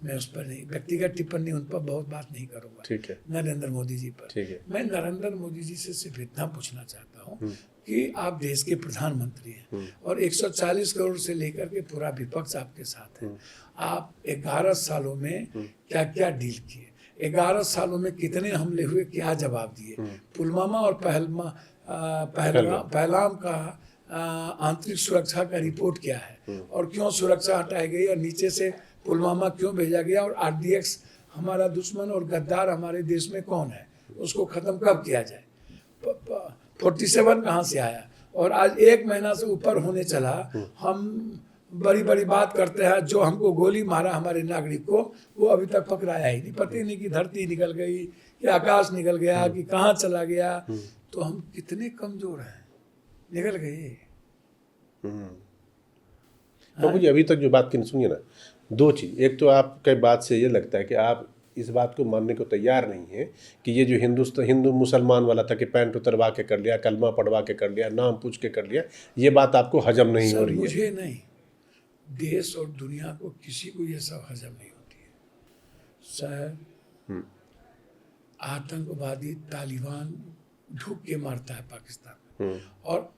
मैं उस पर नहीं, व्यक्तिगत टिप्पणी उन पर बहुत बात नहीं करूंगा। ठीक है। नरेंद्र मोदी जी पर। ठीक है। मैं नरेंद्र मोदी जी से सिर्फ इतना पूछना चाहता हूँ कि आप देश के प्रधानमंत्री हैं और 140 करोड़ से लेकर के पूरा विपक्ष आपके साथ है। आप 11 सालों में क्या क्या डील किए, 11 सालों में कितने हमले हुए, क्या जवाब दिए? पुलवामा और पहलगाम का आंतरिक सुरक्षा का रिपोर्ट क्या है और क्यों सुरक्षा हटाई गई और नीचे से पुलवामा क्यों भेजा गया, और आरडीएक्स हमारा दुश्मन और गद्दार हमारे देश में कौन है, उसको खत्म कब किया जाए? 47 कहाँ से आया? और आज 1 महीना से ऊपर होने चला, हम बड़ी बड़ी बात करते हैं। जो हमको गोली मारा हमारे नागरिक को, वो अभी तक पकड़ाया ही नहीं। पता ही नहीं कि धरती निकल गई कि आकाश निकल गया कि कहाँ चला गया। तो हम कितने कमजोर हैं, निकल गए। प्रभु जी अभी तक जो बात की सुनिए ना, दो चीज। एक तो आपके बात से ये लगता है कि आप इस बात को मानने को तैयार नहीं है कि ये जो हिंदू मुसलमान वाला था कि पैंट उतरवा के कर लिया, कलमा पढ़वा के कर लिया, नाम पूछ के कर लिया, ये बात आपको हजम नहीं हो रही है। मुझे नहीं, देश और दुनिया को किसी को ये सब हजम नहीं होती है सर। आतंकवादी तालिबान ढूक के मारता है पाकिस्तान में, और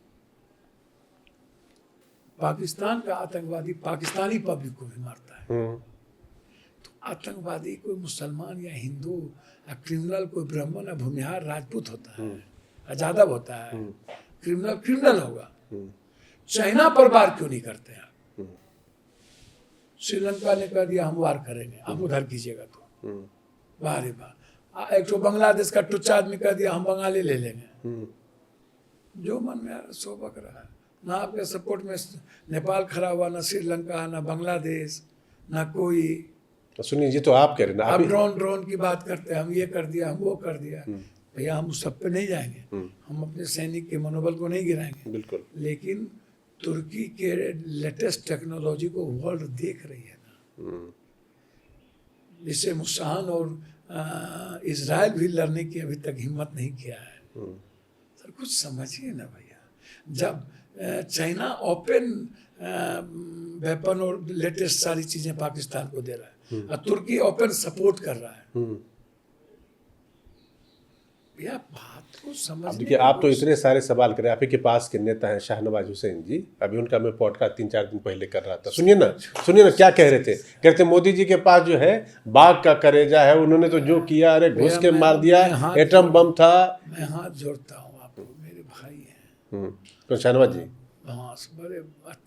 पाकिस्तान का आतंकवादी पाकिस्तानी पब्लिक को भी मारता है। तो आतंकवादी कोई मुसलमान या हिंदू या क्रिमिनल कोई ब्राह्मण या भूमिहार राजपूत होता है, यादव होता है, क्रिमिनल क्रिमिनल होगा। चाइना पर वार क्यों नहीं करते हैं? श्रीलंका ने कह दिया हम वार करेंगे, आप उधर कीजिएगा। तो वाह वाह। एक तो बांग्लादेश का टुच्चा आदमी कह दिया हम बंगाली ले लेंगे। जो मन में आ रहा सो बक रहा है। ना आपके सपोर्ट में नेपाल खड़ा हुआ, ना श्रीलंका, ना बांग्लादेश, ना कोई। तो सुनिए जी, तो आप कह रहे ना, आप ड्रोन की बात करते हैं, हम ये कर दिया, हम वो कर दिया। भैया हम उस सब पे नहीं जाएंगे, हम अपने सैनिक के मनोबल को नहीं गिराएंगे। बिल्कुल। लेकिन तुर्की के लेटेस्ट टेक्नोलॉजी को वर्ल्ड देख रही है ना, जिससे मुसाहन और इजराइल भी लड़ने की अभी तक हिम्मत नहीं किया है। सर कुछ समझिए ना भैया, जब चाइना ओपन वेपन और लेटेस्ट सारी चीजें पाकिस्तान को दे रहा है और तुर्की ओपन सपोर्ट कर रहा है, भैया बात को समझ। देखिए आप तो इतने सारे सवाल करें, आप ही के पास के नेता हैं शाहनवाज हुसैन जी, अभी उनका मैं पॉडकास्ट 3-4 दिन पहले कर रहा था। सुनिए ना क्या कह रहे थे? कहते मोदी जी के पास जो है बाघ का कलेजा है, उन्होंने तो जो किया, अरे घुस के मार दिया, एटम बम था। मैं हाथ जोड़ता हूँ आपको, मेरे भाई हैं। तो शाहनवाज जी बड़े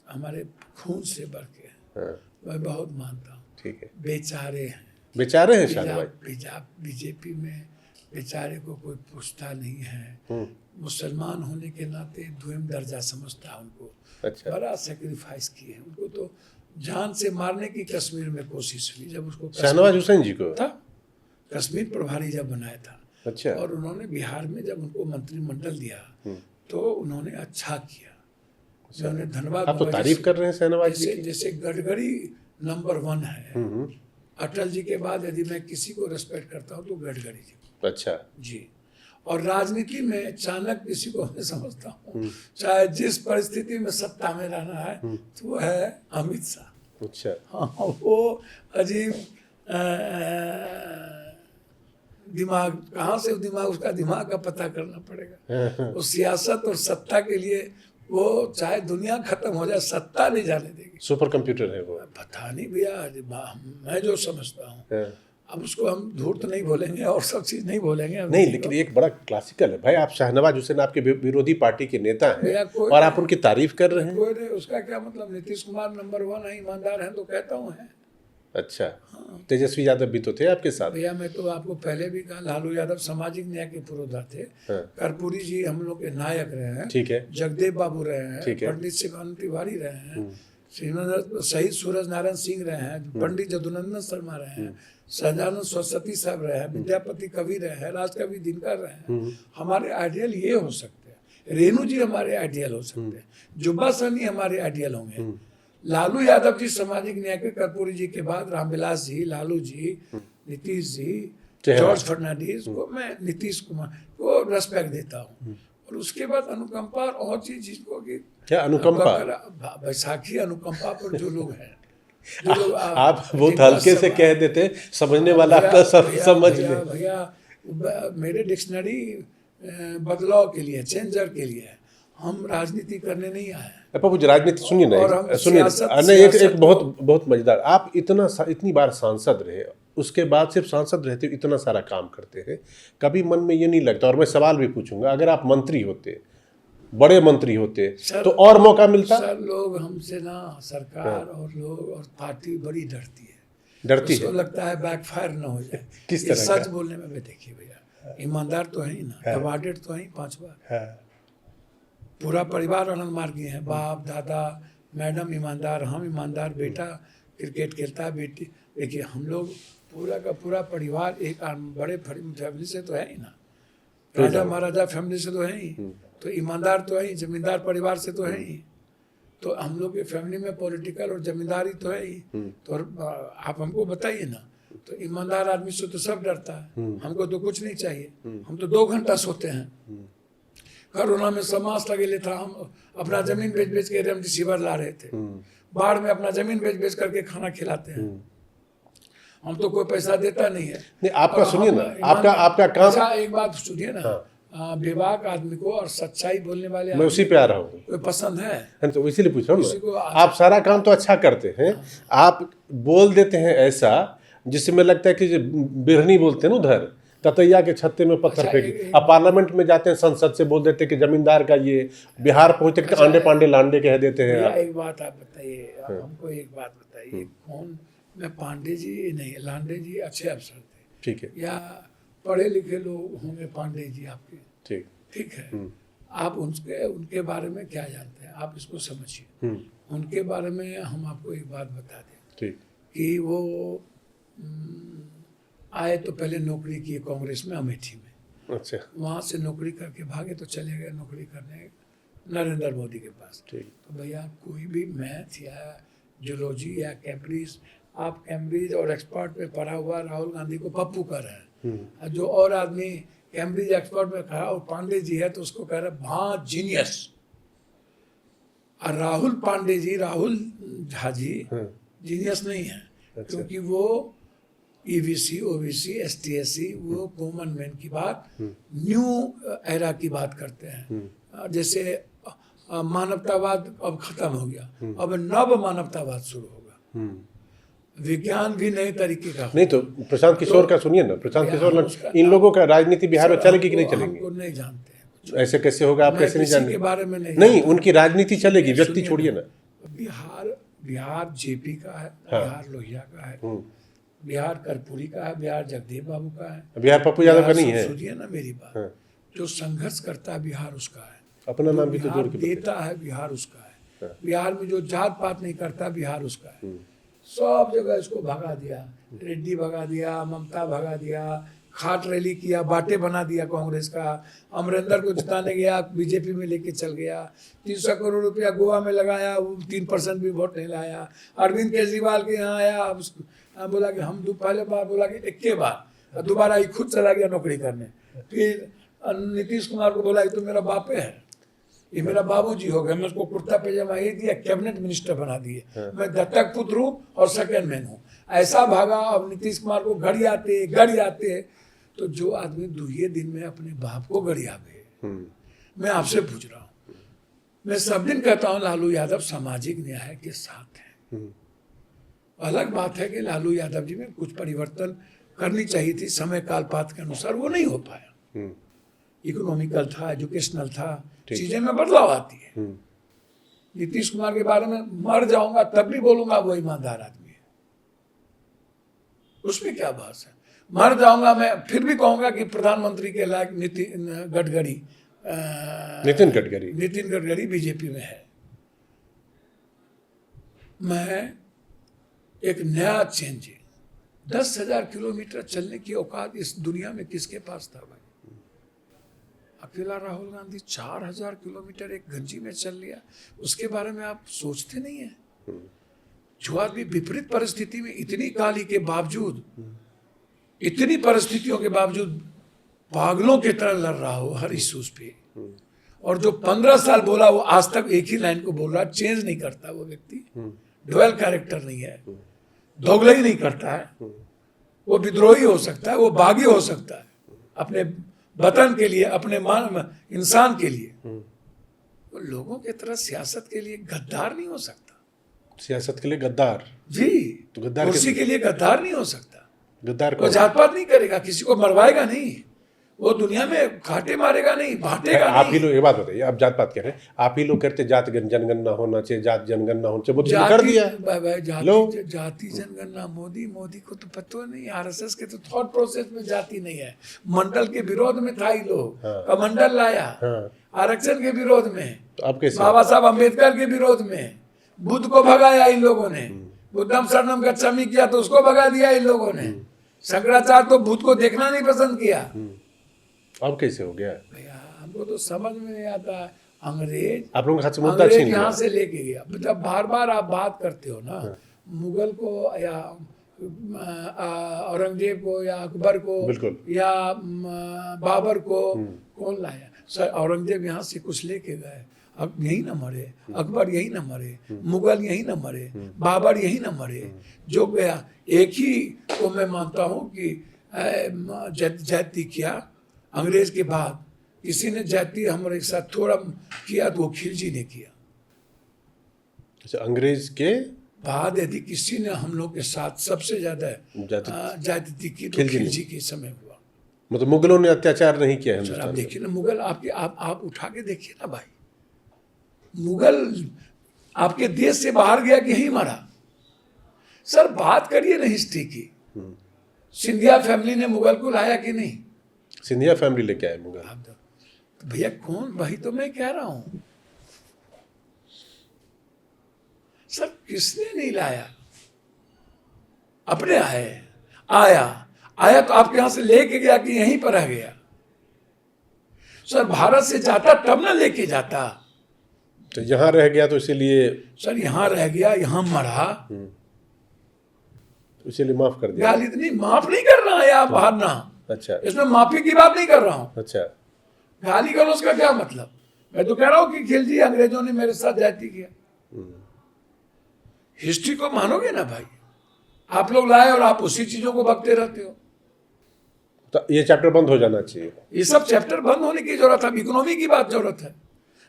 हमारे खून से बढ़ के मैं बहुत मानता हूँ। ठीक है। बेचारे हैं शाहनवाज। बीजेपी में बेचारे को कोई पूछता नहीं है। मुसलमान होने के नाते द्विम दर्जा समझता है उनको। अच्छा। बड़ा सेक्रीफाइस किए उनको, तो जान से मारने की कश्मीर में कोशिश हुई जब उसको शाहनवाज हुसैन जी को था कश्मीर प्रभारी जब बनाया था। अच्छा। और उन्होंने बिहार में जब उनको मंत्रिमंडल दिया तो उन्होंने अच्छा किया। उन्होंने धन्यवाद। आप तो तारीफ कर रहे हैं शाहनवाज जी की। जैसे गडकरी नंबर 1 है। अटल जी के बाद यदि मैं किसी को रेस्पेक्ट करता हूँ तो गडकरी जी को। अच्छा। जी। और राजनीति में चाणक्य किसी को मैं समझता हूँ, चाहे जिस परिस्थिति में सत्ता में रहना है, तो वो है अमित शाह। अच्छा। हाँ, वो अजीब दिमाग, कहाँ से दिमाग, उसका दिमाग का पता करना पड़ेगा। वो सियासत और सत्ता के लिए वो चाहे दुनिया खत्म हो जाए, सत्ता नहीं जाने देगी। सुपर कंप्यूटर है वो। पता नहीं भैया, मैं जो समझता हूँ। हाँ। अब उसको हम धूर्त नहीं बोलेंगे और सब चीज नहीं बोलेंगे। नहीं, लेकिन एक बड़ा क्लासिकल है भाई। आप शाहनवाज हुसैन आपके विरोधी पार्टी के नेता भैया, हैं कोई और आप उनकी तारीफ कर रहे हैं। कोई नहीं, उसका क्या मतलब। नीतीश कुमार नंबर 1 है, ईमानदार है तो कहता हूँ है। अच्छा। तेजस्वी यादव भी तो थे आपके साथ। भैया मैं तो आपको पहले भी कहा, लालू यादव सामाजिक न्याय के पुरोधा थे। हाँ। कर्पूरी जी हम लोग के नायक रहे हैं। ठीक है। जगदेव बाबू रहे हैं। ठीक है। पंडित शिवानंद तिवारी रहे हैं। शहीद सूरज नारायण सिंह रहे हैं। पंडित जदुनंदन शर्मा रहे हैं। सहजानंद सरस्वती साहब रहे हैं। विद्यापति कवि रहे हैं। राजकवि दिनकर रहे हैं। हमारे आइडियल ये हो सकते हैं। रेणु जी हमारे आइडियल हो सकते हैं। जुब्बा सहनी हमारे आइडियल होंगे। लालू यादव जी सामाजिक न्याय के, कर्पूरी जी के बाद रामविलास जी, लालू जी, नीतीश जी, जॉर्ज फर्नांडिस को मैं, नीतीश कुमार को रेस्पेक्ट देता हूँ। और उसके बाद अनुकंपा और चीज जिसको कि क्या अनुकंपा? बैसाखी अनुकंपा पर जो लोग हैं, जो लोग आप बहुत हल्के से कह देते, समझने वाला आपका सब समझ ले। भैया मेरे डिक्शनरी बदलाव के लिए, चेंजर के लिए, हम राजनीति करने नहीं आए हैं। पप्पू जी, राजनीति सुनिए और ना, हम सुनिए सियासत- नहीं, एक सियासत बहुत मजेदार। आप इतनी बार सांसद रहे, उसके बाद सिर्फ सांसद रहते इतना सारा काम करते हैं, कभी मन में ये नहीं लगता? और मैं सवाल भी पूछूंगा, अगर आप मंत्री होते, बड़े मंत्री होते, तो और मौका मिलता? सर लोग हमसे ना, सरकार और लोग और पार्टी बड़ी डरती है। डरती उसको है? लगता है बैकफायर ना हो जाए। किस ये तरह सच का? बोलने में भी देखिए भैया, ईमानदार तो है ही ना, अवार्डेड तो है ही 5 बार। पूरा परिवार आनंद मार्गी है। बाप दादा मैडम ईमानदार, हम ईमानदार, बेटा क्रिकेट खेलता है, बेटी। देखिए हम लोग पूरा का पूरा परिवार एक बड़े फैमिली से तो है ही ना, राजा महाराजा फैमिली से तो है ही, तो ईमानदार तो है ही, जमींदार परिवार से तो है ही। तो हम लोग के फैमिली में पॉलिटिकल और जमींदारी तो है ही। तो आप हमको बताइए ना, तो ईमानदार आदमी से तो सब डरता है। हमको तो कुछ नहीं चाहिए, हम तो 2 घंटा सोते हैं। कोरोना में समाज लगे था, हम अपना जमीन बेच के रेमडेसिविर ला रहे थे। बाढ़ में अपना जमीन बेच करके खाना खिलाते हैं। हम तो कोई पैसा देता नहीं है। नहीं, आपका सुनिए ना, आपका काम। अच्छा एक बात सुनिए ना, विवाक आदमी को और सच्चाई बोलने वाले मैं उसी पे आ रहा हूँ। कोई पसंद है? तो इसीलिए पूछ रहा किसी हूँ को ना, आप सारा काम तो अच्छा करते हैं, आप बोल देते हैं ऐसा जिसमें लगता है कि बिरहनी बोलते हैं ना उधर, ततैया के छत्ते में पत्थर फेंके। अब पार्लियामेंट में जाते हैं, संसद से बोल देते हैं कि जमींदार का ये, बिहार पहुंचते कि आंडे पांडे लांडे कह देते हैं आप। एक बात आप बताइए, हमको एक बात बताइए, कौन, मैं पांडे जी नहीं, लांडे जी अच्छे अफसर थे, ठीक है, या पढ़े लिखे लोग होंगे पांडे जी आपके, ठीक ठीक है। आप उनके बारे में क्या जानते हैं, आप इसको समझिए। उनके बारे में हम आपको एक बात बता दें, ठीक, कि वो आए तो पहले नौकरी की कांग्रेस में, अमेठी में। अच्छा, वहाँ से नौकरी करके भागे तो चले गए नौकरी करने नरेंद्र मोदी के पास। ठीक। तो भैया कोई भी मैथ या जूलॉजी या कैम्ब्रिज, आप कैम्ब्रिज और एक्सपर्ट में पढ़ा हुआ राहुल गांधी को पप्पू कर रहे हैं, जो और आदमी कैम्ब्रिज एक्सपर्ट में खड़ा और पांडे जी है तो उसको कह रहे भां जीनियस। और राहुल पांडे जी, राहुल झा जी जीनियस नहीं है। अच्छा। क्योंकि वो ईबीसी, ओबीसी, एसटी, वो कॉमन मैन की बात, न्यू एरा की बात करते हैं। जैसे मानवतावाद अब खत्म हो गया, अब नव मानवतावाद शुरू होगा। विज्ञान भी नए तरीके का नहीं तो प्रशांत किशोर का सुनिए ना, प्रशांत किशोर, इन लोगों का राजनीति बिहार में चलेगी कि नहीं चलेगी? हमको नहीं जानते हैं, ऐसे कैसे होगा, आप कैसे नहीं किसी के जानते? बारे में नहीं नहीं, उनकी राजनीति चलेगी, व्यक्ति छोड़िए ना। बिहार जेपी का है, बिहार लोहिया का है, बिहार कर्पूरी का है, बिहार जगदेव बाबू का है, बिहार पप्पू यादव का नहीं है। सुनिए ना मेरी बात, जो संघर्ष करता है बिहार उसका है, अपना नाम भी तो जोड़ के देता है बिहार उसका है, बिहार में जो जात पात नहीं करता बिहार उसका है। सब जगह इसको भगा दिया, रेड्डी भगा दिया, ममता भगा दिया, खाट रैली किया, बाटे बना दिया कांग्रेस का। अमरिंदर को जिताने गया, बीजेपी में लेके चल गया। 300 करोड़ रुपया गोवा में लगाया, 3% भी वोट नहीं लाया। अरविंद केजरीवाल के यहाँ आया, बोला कि हम पहले बार बोला कि 21 बार, दोबारा ही खुद चला गया नौकरी करने। फिर नीतीश कुमार को बोला कि तो मेरा बापे है, ये मेरा बाबूजी हो गया। मैं उसको कुर्ता पैजामा ये दिया, कैबिनेट मिनिस्टर बना दिए। मैं दत्तक पुत्र हूँ और सेकंड मैन हूँ। ऐसा भागा। अब नीतीश कुमार को गड़ी आते तो जो आदमी 2 दिन में अपने बाप को गड़ी आवे। मैं आपसे पूछ रहा हूँ, मैं सब दिन कहता हूँ लालू यादव सामाजिक न्याय के साथ है। अलग बात है कि लालू यादव जी में कुछ परिवर्तन करनी चाहिए थी समय काल पात के अनुसार, वो नहीं हो पाया। इकोनॉमिकल था, एजुकेशनल था, चीजें में बदलाव आती है। नीतीश कुमार के बारे में मर जाऊंगा तब भी बोलूंगा वो ईमानदार आदमी है, उसमें क्या बात है। मर जाऊंगा मैं फिर भी कहूंगा कि प्रधानमंत्री के लायक नितिन गडकरी बीजेपी में है। मैं एक नया चेंज, 10,000 किलोमीटर चलने की औकात इस दुनिया में किसके पास था भाई? अकेला राहुल गांधी 4,000 किलोमीटर एक गंजी में चल लिया। उसके बारे में आप सोचते नहीं है? जो आदमी विपरीत परिस्थिति में इतनी काली के बावजूद, इतनी परिस्थितियों के बावजूद पागलों की तरह लड़ रहा हो हर इश्यूज पे, और जो 15 साल बोला वो आज तक एक ही लाइन को बोल रहा, चेंज नहीं करता वो व्यक्ति। डुअल कैरेक्टर नहीं है, दोगलाई नहीं करता है। वो विद्रोही हो सकता है, वो बागी हो सकता है अपने वतन के लिए, अपने इंसान के लिए। वो लोगों की तरह सियासत के लिए गद्दार नहीं हो सकता। सियासत के लिए गद्दार जी, तो गद्दार कुर्सी के लिए गद्दार नहीं हो सकता। गद्दार वो जात पात नहीं करेगा, किसी को मरवाएगा नहीं, वो दुनिया में घाटे मारेगा नहीं, बांटेगा आप नहीं। ही लोग एक बात बताइए, आप जात पात कह रहे हैं, आप ही लोग कहते जात जनगणना होना चाहिए, जात जनगणना होना चाहिए, वो कर दिया। जाति जनगणना मोदी को तो पता नहीं। आरएसएस के तो थॉट प्रोसेस में जाति नहीं है। मंडल के विरोध में था ही लोग, कमंडल लाया। आरक्षण के विरोध में, तो आप कैसे बाबा साहब अम्बेडकर के विरोध में, बुद्ध को भगाया इन लोगों ने। बुद्धम शरणम गच्छामि किया तो उसको भगा दिया इन लोगों ने। शंकराचार्य तो बुद्ध को देखना नहीं पसंद किया। अब कैसे हो गया भैया हमको तो समझ में नहीं आता। अंग्रेज आप लोगों का मुद्दा छीन लिया। यहाँ से लेके गया। जब बार बार आप बात करते हो ना, मुगल को या औरंगजेब को या अकबर को या बाबर को कौन लाया? सर औरंगजेब यहाँ से कुछ लेके गए, अब यही ना मरे, अकबर यही ना मरे, मुगल यही ना मरे, बाबर यही ना मरे। जो गया एक ही को मैं मानता हूँ कि जाति किया अंग्रेज के बाद। किसी ने जाति हमारे साथ थोड़ा किया तो वो खिलजी ने किया। अच्छा, अंग्रेज के बाद यदि किसी ने हम लोग के साथ सबसे ज्यादा जाति की तो खिलजी के समय हुआ। मतलब मुगलों ने अत्याचार नहीं किया सर आप देखिए ना, मुगल आपके आप उठा के देखिए ना भाई, मुगल आपके देश से बाहर गया कि यहीं मरा। सर बात करिए ना हिस्ट्री की, सिंधिया फैमिली ने मुगल को लाया कि नहीं? सिंधिया फैमिली लेके आए मुगल। तो भैया कौन, वही तो मैं कह रहा हूं। सर किसने नहीं लाया? अपने आया तो आपके यहां से लेके गया कि यहीं पर रह गया? सर भारत से जाता तब ना लेके जाता। तो यहां रह गया तो इसीलिए सर यहां रह गया, यहां मरा, इसीलिए माफ कर दिया। गाली इतनी माफ नहीं कर रहा है आप हारना। अच्छा, इसमें माफी की बात नहीं कर रहा हूं। अच्छा, गाली करो उसका क्या मतलब? मैं तो कह रहा हूं कि खिलजी अंग्रेजों ने मेरे साथ जाति किया। हिस्ट्री को मानोगे ना भाई? आप लोग लाए और आप उसी चीजों को बकते रहते हो। तो ये चैप्टर बंद हो जाना चाहिए। ये सब चैप्टर बंद होने की जरूरत है। इकोनॉमी की बात जरूरत है,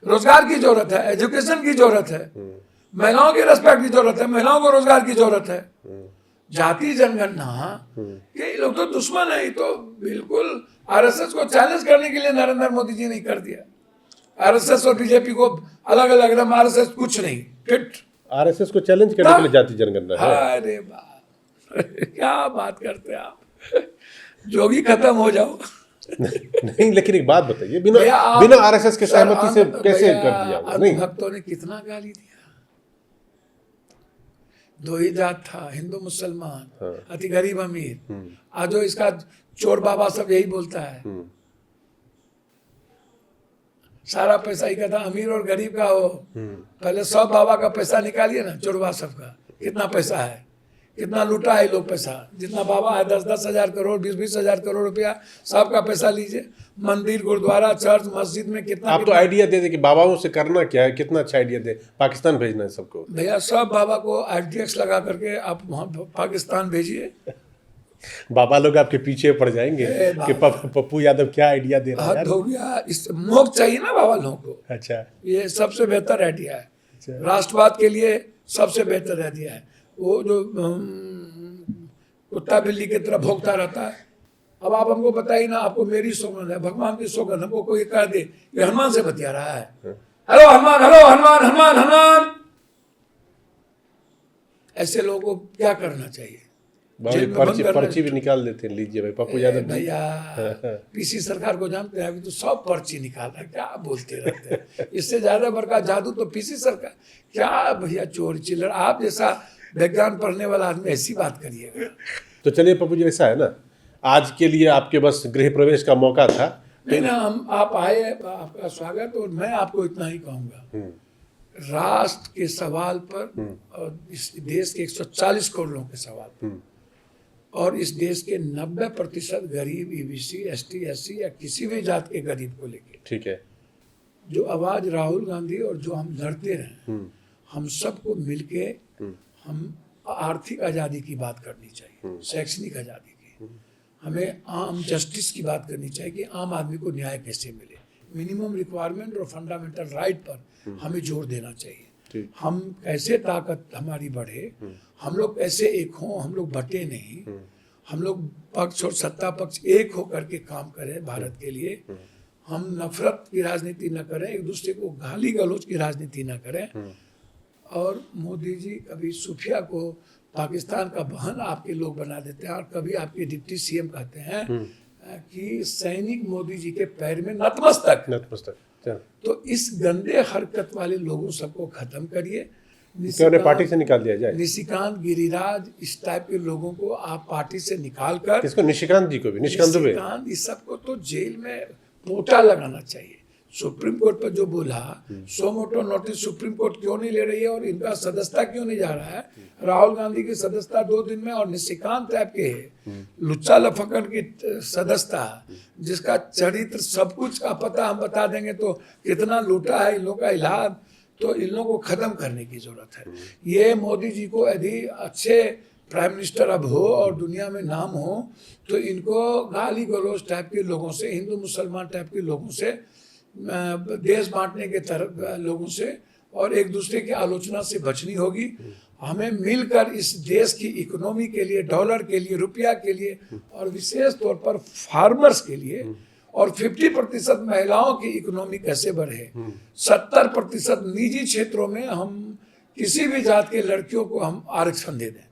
रोजगार की जरूरत है, एजुकेशन की जरूरत है, महिलाओं की रेस्पेक्ट की जरूरत है, महिलाओं को रोजगार की जरूरत है। जाति जनगणना के लोग तो दुश्मन है। तो बिल्कुल आरएसएस को चैलेंज करने के लिए नरेंद्र मोदी जी ने कर दिया। आरएसएस और बीजेपी को अलग अलग एकदम, आरएसएस कुछ नहीं फिट। आरएसएस को चैलेंज करने के लिए जाति जनगणना है। अरे बाप क्या बात करते हैं आप? जोगी खत्म हो जाओ। नहीं, लेकिन एक बात बताइए, बिना आरएसएस के सहमति से कैसे कर दिया? नहीं, भक्तों ने कितना गाली दिया। दो ही जात था, हिंदू मुसलमान, अति गरीब अमीर। आज जो इसका चोर बाबा सब यही बोलता है। सारा पैसा ही कहता अमीर और गरीब का हो। पहले सब बाबा का पैसा निकालिए ना, चोरबा सबका कितना पैसा है, कितना लूटा है लोग पैसा। जितना बाबा है 10-10 हजार करोड़, 20-20 हजार करोड़ रुपया सबका पैसा लीजिए। मंदिर, गुरुद्वारा, चर्च, मस्जिद में कितना आप तो आइडिया दे दे कि बाबाओं से करना क्या है, कितना अच्छा आइडिया दे, पाकिस्तान भेजना है सबको। भैया सब बाबा को RTX लगा करके आप वहाँ पाकिस्तान भेजिए। बाबा लोग आपके पीछे पड़ जाएंगे कि पप्पू यादव क्या आइडिया दे रहा है हद यार। हो गया, इस मोक्ष चाहिए ना बाबा लोगों को। अच्छा, ये सबसे बेहतर आइडिया है, राष्ट्रवाद के लिए सबसे बेहतर आइडिया है। वो जो कुत्ता बिल्ली की तरह भोगता रहता है। अब आप हमको बताइए ना, आपको मेरी सौगंध है, भगवान की सौगंध, हमको कोई कह दे ये हनुमान से बतिया रहा है, हेलो हनुमान, हेलो हनुमान, हनुमान हनुमान, ऐसे लोगों को क्या करना चाहिए? जेल में बंद करना पर्ची भी निकाल देते हैं, लीजिए भाई पप्पू यादव जी। भैया पीसी सरकार को जानते हैं, अभी तो सब पर्ची निकाल रहा है, क्या बोलते रहते हैं। इससे ज्यादा बड़का जादू तो पीसी सरकार। क्या भैया चोर चिल्लर, आप जैसा विज्ञान पढ़ने वाला आदमी ऐसी बात करिएगा। तो चलिए पप्पू जी, ऐसा है ना, आज के लिए आपके बस गृह प्रवेश का मौका था। नहीं ना, हम आप आए, आपका स्वागत। और मैं आपको इतना ही कहूँगा, राष्ट्र के सवाल पर और इस देश के 140 करोड़ लोगों के सवाल पर, और इस देश के 90% गरीब, EBC, ST, SC या किसी भी जात के गरीब को लेके, ठीक है, जो आवाज राहुल गांधी और जो हम लड़ते रहे, हम सबको मिलके हम आर्थिक आज़ादी की बात करनी चाहिए, शैक्षणिक आज़ादी की, हमें आम जस्टिस की बात करनी चाहिए कि आम आदमी को न्याय कैसे मिले, मिनिमम रिक्वायरमेंट और फंडामेंटल राइट पर हमें जोर देना चाहिए। हम कैसे ताकत हमारी बढ़े, हम लोग कैसे एक हों, हम लोग बटे नहीं, हम लोग पक्ष और सत्ता पक्ष एक हो करके काम करें भारत के लिए। हम नफरत की राजनीति न करें, एक दूसरे को गाली गलौज की राजनीति न करें। और मोदी जी कभी सूफिया को पाकिस्तान का बहन आपके लोग बना देते हैं, और कभी आपके डिप्टी CM कहते हैं कि सैनिक मोदी जी के पैर में नतमस्तक। तो इस गंदे हरकत वाले लोगों सबको खत्म करिए। पार्टी से निकाल दिया जाए। निशिकांत, गिरिराज, इस टाइप के लोगों को आप पार्टी से निकाल कर, इसको निशिकांत जी को भी, निशिकांत इस सबको तो जेल में पोटा लगाना चाहिए। सुप्रीम कोर्ट पर जो बोला, सो मोटो नोटिस सुप्रीम कोर्ट क्यों नहीं ले रही है और इनका सदस्यता क्यों नहीं जा रहा है? राहुल गांधी की सदस्यता 2 दिन में, और निशिकांत टाइप के लुच्चा लफकन की सदस्यता, जिसका चरित्र सब कुछ का पता हम बता देंगे तो कितना लूटा है इन लोगों का इलाज, तो इन लोगों को खत्म करने की जरूरत है। ये मोदी जी को यदि अच्छे प्राइम मिनिस्टर अब हो और दुनिया में नाम हो, तो इनको गाली गलौज टाइप के लोगों से, हिंदू मुसलमान टाइप के लोगों से, देश बांटने के तरफ लोगों से और एक दूसरे की आलोचना से बचनी होगी। हमें मिलकर इस देश की इकोनॉमी के लिए, डॉलर के लिए, रुपया के लिए, और विशेष तौर पर फार्मर्स के लिए, और 50% महिलाओं की इकोनॉमी कैसे बढ़े, 70% निजी क्षेत्रों में हम किसी भी जात के लड़कियों को हम आरक्षण दे दें,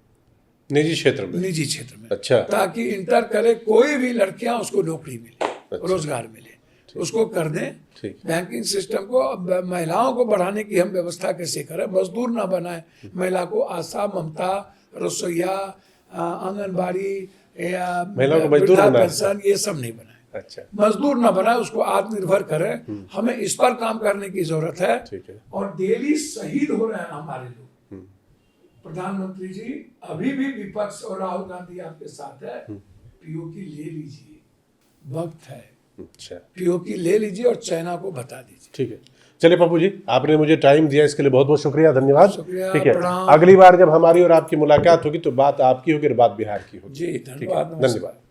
निजी क्षेत्र में। अच्छा, ताकि इंटर करे कोई भी लड़कियां, उसको नौकरी मिले, अच्छा, रोजगार मिले, उसको कर दें। बैंकिंग सिस्टम को, महिलाओं को बढ़ाने की हम व्यवस्था कैसे करें, मजदूर ना बनाए महिला को, आशा, ममता, रसोईया, आंगनबाड़ी या पेंशन, ये सब नहीं बनाए। अच्छा, मजदूर ना बनाए, उसको आत्मनिर्भर करें। हमें इस पर काम करने की जरूरत है। और डेली शहीद हो रहे हैं हमारे लोग। प्रधानमंत्री जी, अभी भी विपक्ष और राहुल गांधी आपके साथ है, POK ले लीजिए, वक्त है। अच्छा, POK ले लीजिए और चाइना को बता दीजिए। ठीक है, चलिए पप्पू जी, आपने मुझे टाइम दिया, इसके लिए बहुत बहुत शुक्रिया, धन्यवाद। ठीक है, प्रणाम। अगली बार जब हमारी और आपकी मुलाकात होगी तो बात आपकी होगी और बात बिहार की होगी। जी, धन्यवाद।